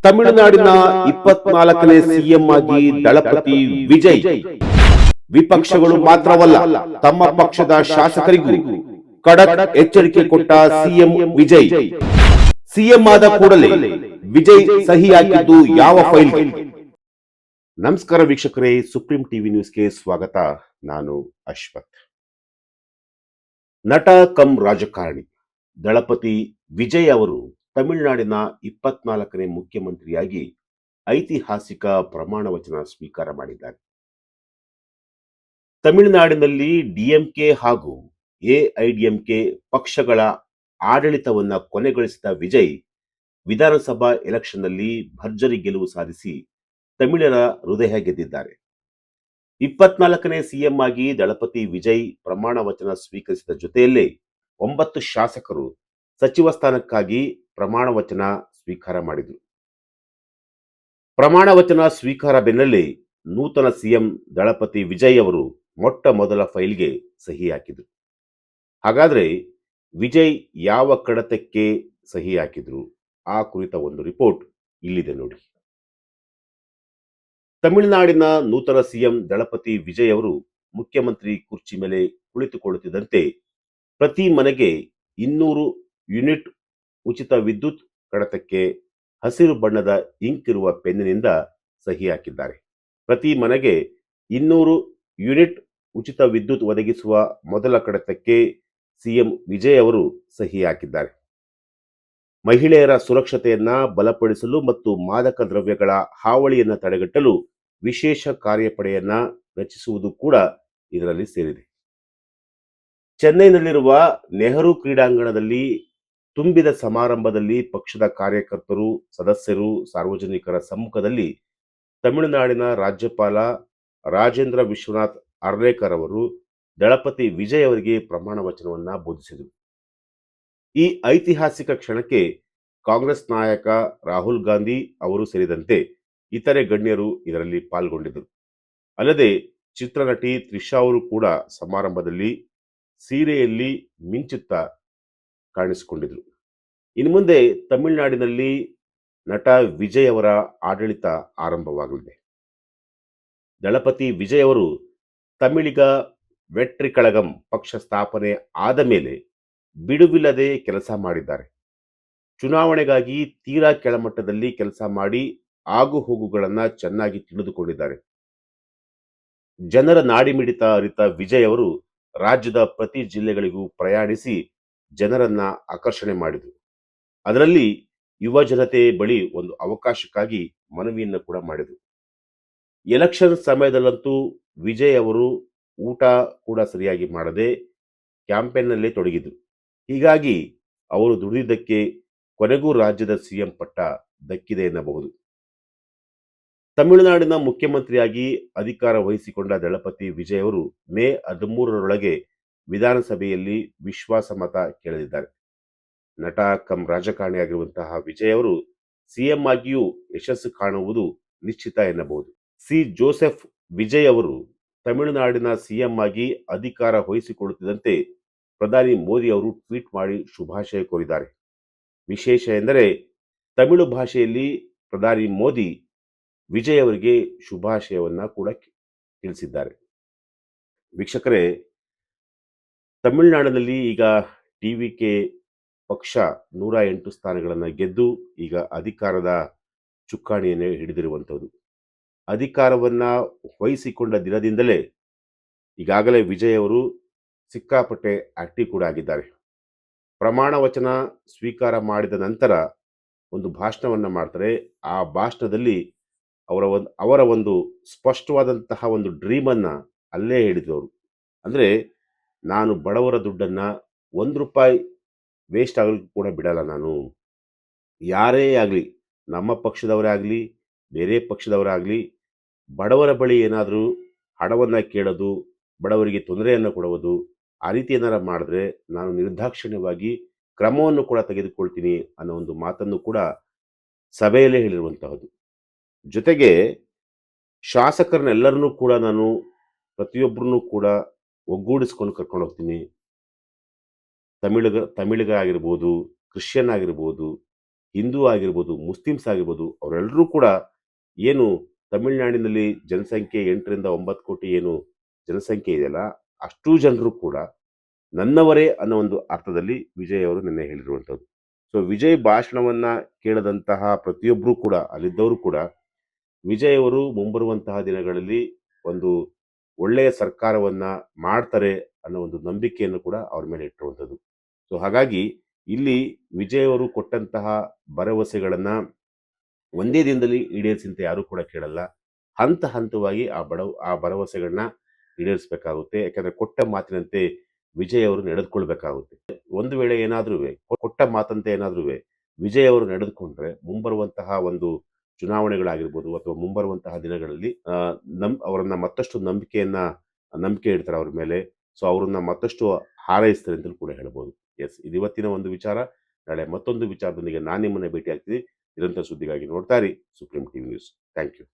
ತಮಿಳುನಾಡಿನ 24ನೇ ಸಿಎಂ ಆಗಿ ದಳಪತಿ ವಿಜಯ್ ವಿಪಕ್ಷಗಳು ಮಾತ್ರವಲ್ಲ, ತಮ್ಮ ಪಕ್ಷದ ಶಾಸಕರಿಗೂ ಖಡಕ್ ಎಚ್ಚರಿಕೆ ಕೊಟ್ಟ ಸಿಎಂ ವಿಜಯ್. ಸಿಎಂ ಆದ ಕೂಡಲೇ ವಿಜಯ್ ಸಹಿ ಹಾಕಿದ್ದು ಯಾವ ಫೈಲ್ಗೆ? ನಮಸ್ಕಾರ ವೀಕ್ಷಕರೇ, ಸುಪ್ರೀಂ ಟಿವಿ ನ್ಯೂಸ್ಗೆ ಸ್ವಾಗತ. ನಾನು ಅಶ್ವಥ್. ನಟ ಕಂ ರಾಜಕಾರಣಿ ದಳಪತಿ ವಿಜಯ್ ಅವರು ತಮಿಳುನಾಡಿನ 24ನೇ ಮುಖ್ಯಮಂತ್ರಿಯಾಗಿ ಐತಿಹಾಸಿಕ ಪ್ರಮಾಣ ವಚನ ಸ್ವೀಕಾರ ಮಾಡಿದ್ದಾರೆ. ತಮಿಳುನಾಡಿನಲ್ಲಿ ಡಿಎಂಕೆ ಹಾಗೂ ಎಐಡಿಎಂಕೆ ಪಕ್ಷಗಳ ಆಡಳಿತವನ್ನ ಕೊನೆಗೊಳಿಸಿದ ವಿಜಯ್ ವಿಧಾನಸಭಾ ಎಲೆಕ್ಷನ್ನಲ್ಲಿ ಭರ್ಜರಿ ಗೆಲುವು ಸಾಧಿಸಿ ತಮಿಳರ ಹೃದಯ ಗೆದ್ದಿದ್ದಾರೆ. 24ನೇ ಸಿಎಂ ಆಗಿ ದಳಪತಿ ವಿಜಯ್ ಪ್ರಮಾಣ ವಚನ ಸ್ವೀಕರಿಸಿದ ಜೊತೆಯಲ್ಲೇ 9 ಶಾಸಕರು ಸಚಿವ ಸ್ಥಾನಕ್ಕಾಗಿ ಪ್ರಮಾಣ ವಚನ ಸ್ವೀಕಾರ ಮಾಡಿದರು. ಪ್ರಮಾಣ ವಚನ ಸ್ವೀಕಾರ ಬೆನ್ನಲ್ಲೇ ನೂತನ ಸಿಎಂ ದಳಪತಿ ವಿಜಯ್ ಅವರು ಮೊಟ್ಟ ಮೊದಲ ಫೈಲ್ಗೆ ಸಹಿ ಹಾಕಿದರು. ಹಾಗಾದ್ರೆ ವಿಜಯ್ ಯಾವ ಕಡತಕ್ಕೆ ಸಹಿ ಹಾಕಿದ್ರು? ಆ ಕುರಿತ ಒಂದು ರಿಪೋರ್ಟ್ ಇಲ್ಲಿದೆ ನೋಡಿ. ತಮಿಳುನಾಡಿನ ನೂತನ ಸಿಎಂ ದಳಪತಿ ವಿಜಯ್ ಅವರು ಮುಖ್ಯಮಂತ್ರಿ ಕುರ್ಚಿ ಮೇಲೆ ಕುಳಿತುಕೊಳ್ಳುತ್ತಿದ್ದಂತೆ ಪ್ರತಿ ಮನೆಗೆ 200 ಯೂನಿಟ್ ಉಚಿತ ವಿದ್ಯುತ್ ಕಡತಕ್ಕೆ ಹಸಿರು ಬಣ್ಣದ ಇಂಕ್ ಇರುವ ಪೆನ್ನಿನಿಂದ ಸಹಿ ಹಾಕಿದ್ದಾರೆ. ಪ್ರತಿ ಮನೆಗೆ 200 ಯೂನಿಟ್ ಉಚಿತ ವಿದ್ಯುತ್ ಒದಗಿಸುವ ಮೊದಲ ಕಡತಕ್ಕೆ ಸಿಎಂ ವಿಜಯ್ ಅವರು ಸಹಿ ಹಾಕಿದ್ದಾರೆ. ಮಹಿಳೆಯರ ಸುರಕ್ಷತೆಯನ್ನ ಬಲಪಡಿಸಲು ಮತ್ತು ಮಾದಕ ದ್ರವ್ಯಗಳ ಹಾವಳಿಯನ್ನು ತಡೆಗಟ್ಟಲು ವಿಶೇಷ ಕಾರ್ಯಪಡೆಯನ್ನ ರಚಿಸುವುದು ಕೂಡ ಇದರಲ್ಲಿ ಸೇರಿದೆ. ಚೆನ್ನೈನಲ್ಲಿರುವ ನೆಹರು ಕ್ರೀಡಾಂಗಣದಲ್ಲಿ ತುಂಬಿದ ಸಮಾರಂಭದಲ್ಲಿ ಪಕ್ಷದ ಕಾರ್ಯಕರ್ತರು, ಸದಸ್ಯರು, ಸಾರ್ವಜನಿಕರ ಸಮ್ಮುಖದಲ್ಲಿ ತಮಿಳುನಾಡಿನ ರಾಜ್ಯಪಾಲ ರಾಜೇಂದ್ರ ವಿಶ್ವನಾಥ್ ಅರ್ಲೇಕರ್ ಅವರು ದಳಪತಿ ವಿಜಯ್ ಅವರಿಗೆ ಪ್ರಮಾಣ ವಚನವನ್ನ ಬೋಧಿಸಿದರು. ಈ ಐತಿಹಾಸಿಕ ಕ್ಷಣಕ್ಕೆ ಕಾಂಗ್ರೆಸ್ ನಾಯಕ ರಾಹುಲ್ ಗಾಂಧಿ ಅವರು ಸೇರಿದಂತೆ ಇತರೆ ಗಣ್ಯರು ಇದರಲ್ಲಿ ಪಾಲ್ಗೊಂಡಿದ್ದರು. ಅಲ್ಲದೆ ಚಿತ್ರನಟಿ ತ್ರಿಷಾ ಅವರು ಕೂಡ ಸಮಾರಂಭದಲ್ಲಿ ಸೀರೆಯಲ್ಲಿ ಮಿಂಚುತ್ತಾ ಕಾಣಿಸಿಕೊಂಡಿದ್ರು. ಇನ್ನು ಮುಂದೆ ತಮಿಳುನಾಡಿನಲ್ಲಿ ನಟ ವಿಜಯ್ ಅವರ ಆಡಳಿತ ಆರಂಭವಾಗಲಿದೆ. ದಳಪತಿ ವಿಜಯ್ ಅವರು ತಮಿಳಿಗ ವೆಟ್ರಿ ಕಳಗಂ ಪಕ್ಷ ಸ್ಥಾಪನೆ ಆದ ಮೇಲೆ ಬಿಡುವಿಲ್ಲದೆ ಕೆಲಸ ಮಾಡಿದ್ದಾರೆ. ಚುನಾವಣೆಗಾಗಿ ತೀರಾ ಕೆಳಮಟ್ಟದಲ್ಲಿ ಕೆಲಸ ಮಾಡಿ ಆಗು ಹೋಗುಗಳನ್ನ ಚೆನ್ನಾಗಿ ತಿಳಿದುಕೊಂಡಿದ್ದಾರೆ. ಜನರ ನಾಡಿಮಿಡಿತ ಅರಿತ ವಿಜಯ್ ಅವರು ರಾಜ್ಯದ ಪ್ರತಿ ಜಿಲ್ಲೆಗಳಿಗೂ ಪ್ರಯಾಣಿಸಿ ಜನರನ್ನ ಆಕರ್ಷಣೆ ಮಾಡಿದರು. ಅದರಲ್ಲಿ ಯುವ ಜನತೆ ಬಳಿ ಒಂದು ಅವಕಾಶಕ್ಕಾಗಿ ಮನವಿಯನ್ನು ಕೂಡ ಮಾಡಿದರು. ಎಲೆಕ್ಷನ್ ಸಮಯದಲ್ಲಂತೂ ವಿಜಯ್ ಅವರು ಊಟ ಕೂಡ ಸರಿಯಾಗಿ ಮಾಡದೆ ಕ್ಯಾಂಪೇನ್ನಲ್ಲೇ ತೊಡಗಿದ್ರು. ಹೀಗಾಗಿ ಅವರು ದುಡಿದಿದ್ದಕ್ಕೆ ಕೊನೆಗೂ ರಾಜ್ಯದ ಸಿಎಂ ಪಟ್ಟ ದಕ್ಕಿದೆ ಎನ್ನಬಹುದು. ತಮಿಳುನಾಡಿನ ಮುಖ್ಯಮಂತ್ರಿಯಾಗಿ ಅಧಿಕಾರ ವಹಿಸಿಕೊಂಡ ದಳಪತಿ ವಿಜಯ್ ಅವರು ಮೇ 13ರೊಳಗೆ ವಿಧಾನಸಭೆಯಲ್ಲಿ ವಿಶ್ವಾಸ ಮತ ಕೇಳಲಿದ್ದಾರೆ. ನಟ ಕಂ ರಾಜಕಾರಣಿಯಾಗಿರುವಂತಹ ವಿಜಯ್ ಅವರು ಸಿಎಂ ಆಗಿಯೂ ಯಶಸ್ಸು ಕಾಣುವುದು ನಿಶ್ಚಿತ ಎನ್ನಬಹುದು. ಸಿ ಜೋಸೆಫ್ ವಿಜಯ್ ಅವರು ತಮಿಳುನಾಡಿನ ಸಿಎಂ ಆಗಿ ಅಧಿಕಾರ ವಹಿಸಿಕೊಳ್ಳುತ್ತಿದ್ದಂತೆ ಪ್ರಧಾನಿ ಮೋದಿ ಅವರು ಟ್ವೀಟ್ ಮಾಡಿ ಶುಭಾಶಯ ಕೋರಿದ್ದಾರೆ. ವಿಶೇಷ ಎಂದರೆ ತಮಿಳು ಭಾಷೆಯಲ್ಲಿ ಪ್ರಧಾನಿ ಮೋದಿ ವಿಜಯ್ ಅವರಿಗೆ ಶುಭಾಶಯವನ್ನ ಕೂಡ ತಿಳಿಸಿದ್ದಾರೆ. ವೀಕ್ಷಕರೇ, ತಮಿಳುನಾಡಿನಲ್ಲಿ ಈಗ ಟಿವಿಕೆ ಪಕ್ಷ 108 ಸ್ಥಾನಗಳನ್ನು ಗೆದ್ದು ಈಗ ಅಧಿಕಾರದ ಚುಕ್ಕಾಣಿಯನ್ನು ಹಿಡಿದಿರುವಂಥದ್ದು. ಅಧಿಕಾರವನ್ನ ವಹಿಸಿಕೊಂಡ ದಿನದಿಂದಲೇ ಈಗಾಗಲೇ ವಿಜಯ್ ಅವರು ಸಿಕ್ಕಾಪಟ್ಟೆ ಆಕ್ಟಿವ್ ಕೂಡ ಆಗಿದ್ದಾರೆ. ಪ್ರಮಾಣ ವಚನ ಸ್ವೀಕಾರ ಮಾಡಿದ ನಂತರ ಒಂದು ಭಾಷಣವನ್ನ ಮಾಡ್ತಾರೆ. ಆ ಭಾಷಣದಲ್ಲಿ ಅವರ ಒಂದು ಸ್ಪಷ್ಟವಾದಂತಹ ಒಂದು ಡ್ರೀಮನ್ನ ಅಲ್ಲೇ ಹೇಳಿದವರು. ಅಂದರೆ ನಾನು ಬಡವರ ದುಡ್ಡನ್ನ 1 ರೂಪಾಯಿ ವೇಸ್ಟ್ ಆಗಲಿಕ್ಕೂ ಕೂಡ ಬಿಡಲ್ಲ. ನಾನು ಯಾರೇ ಆಗಲಿ, ನಮ್ಮ ಪಕ್ಷದವರೇ ಆಗಲಿ, ಬೇರೆ ಪಕ್ಷದವರಾಗಲಿ, ಬಡವರ ಬಳಿ ಏನಾದರೂ ಹಣವನ್ನು ಕೇಳೋದು, ಬಡವರಿಗೆ ತೊಂದರೆಯನ್ನು ಕೊಡುವುದು, ಆ ರೀತಿ ಏನಾರ ಮಾಡಿದ್ರೆ ನಾನು ನಿರ್ದಾಕ್ಷಿಣ್ಯವಾಗಿ ಕ್ರಮವನ್ನು ಕೂಡ ತೆಗೆದುಕೊಳ್ತೀನಿ ಅನ್ನೋ ಒಂದು ಮಾತನ್ನು ಕೂಡ ಸಭೆಯಲ್ಲೇ ಹೇಳಿರುವಂತಹದ್ದು. ಜೊತೆಗೆ ಶಾಸಕರನ್ನೆಲ್ಲರನ್ನೂ ಕೂಡ ನಾನು ಪ್ರತಿಯೊಬ್ಬರನ್ನು ಕೂಡ ಒಗ್ಗೂಡಿಸ್ಕೊಂಡು ಕರ್ಕೊಂಡು ಹೋಗ್ತೀನಿ. ತಮಿಳಿಗ ಆಗಿರ್ಬೋದು, ಕ್ರಿಶ್ಚಿಯನ್ ಆಗಿರ್ಬೋದು, ಹಿಂದೂ ಆಗಿರ್ಬೋದು, ಮುಸ್ಲಿಮ್ಸ್ ಆಗಿರ್ಬೋದು, ಅವರೆಲ್ಲರೂ ಕೂಡ ಏನು ತಮಿಳುನಾಡಿನಲ್ಲಿ ಜನಸಂಖ್ಯೆ 8 ರಿಂದ 9 ಕೋಟಿ ಏನು ಜನಸಂಖ್ಯೆ ಇದೆಯಲ್ಲ, ಅಷ್ಟೂ ಜನರು ಕೂಡ ನನ್ನವರೇ ಅನ್ನೋ ಒಂದು ಅರ್ಥದಲ್ಲಿ ವಿಜಯ್ ಅವರು ನಿನ್ನೆ ಹೇಳಿರುವಂಥದ್ದು. ಸೊ ವಿಜಯ್ ಭಾಷಣವನ್ನ ಕೇಳದಂತಹ ಪ್ರತಿಯೊಬ್ಬರೂ ಕೂಡ, ಅಲ್ಲಿದ್ದವರು ಕೂಡ ವಿಜಯ್ ಅವರು ಮುಂಬರುವಂತಹ ದಿನಗಳಲ್ಲಿ ಒಂದು ಒಳ್ಳೆಯ ಸರ್ಕಾರವನ್ನ ಮಾಡ್ತಾರೆ ಅನ್ನೋ ಒಂದು ನಂಬಿಕೆಯನ್ನು ಕೂಡ ಅವ್ರ ಮೇಲೆ ಇಟ್ಟಿರುವಂಥದ್ದು. ಸೊ ಹಾಗಾಗಿ ಇಲ್ಲಿ ವಿಜಯ್ ಅವರು ಕೊಟ್ಟಂತಹ ಭರವಸೆಗಳನ್ನ ಒಂದೇ ದಿನದಲ್ಲಿ ಈಡೇರಿಸಿ ಅಂತ ಯಾರೂ ಕೂಡ ಕೇಳಲ್ಲ. ಹಂತ ಹಂತವಾಗಿ ಆ ಭರವಸೆಗಳನ್ನ ಈಡೇರಿಸಬೇಕಾಗುತ್ತೆ. ಯಾಕಂದ್ರೆ ಕೊಟ್ಟ ಮಾತಿನಂತೆ ವಿಜಯ್ ಅವರು ನಡೆದುಕೊಳ್ಬೇಕಾಗುತ್ತೆ. ಒಂದು ವೇಳೆ ಏನಾದ್ರೂ ಕೊಟ್ಟ ಮಾತಂತೆ ಏನಾದ್ರೂ ವಿಜಯ್ ಅವರು ನಡೆದುಕೊಂಡ್ರೆ ಮುಂಬರುವಂತಹ ಒಂದು ಚುನಾವಣೆಗಳಾಗಿರ್ಬೋದು ಅಥವಾ ಮುಂಬರುವಂತಹ ದಿನಗಳಲ್ಲಿ ಅವರನ್ನ ಮತ್ತಷ್ಟು ನಂಬಿಕೆ ಇಡ್ತಾರೆ ಅವ್ರ ಮೇಲೆ. ಸೊ ಅವರನ್ನ ಮತ್ತಷ್ಟು ಹಾರೈಸ್ತಾರೆ ಅಂತಲೂ ಕೂಡ ಹೇಳ್ಬೋದು. ಎಸ್, ಇದು ಇವತ್ತಿನ ಒಂದು ವಿಚಾರ. ನಾಳೆ ಮತ್ತೊಂದು ವಿಚಾರದೊಂದಿಗೆ ನಾನು ನಿಮ್ಮನ್ನ ಭೇಟಿ ಆಗ್ತೀನಿ. ನಿರಂತರ ಸುದ್ದಿಗಾಗಿ ನೋಡ್ತಾ ಇರಿ Supreme TV News. Thank you.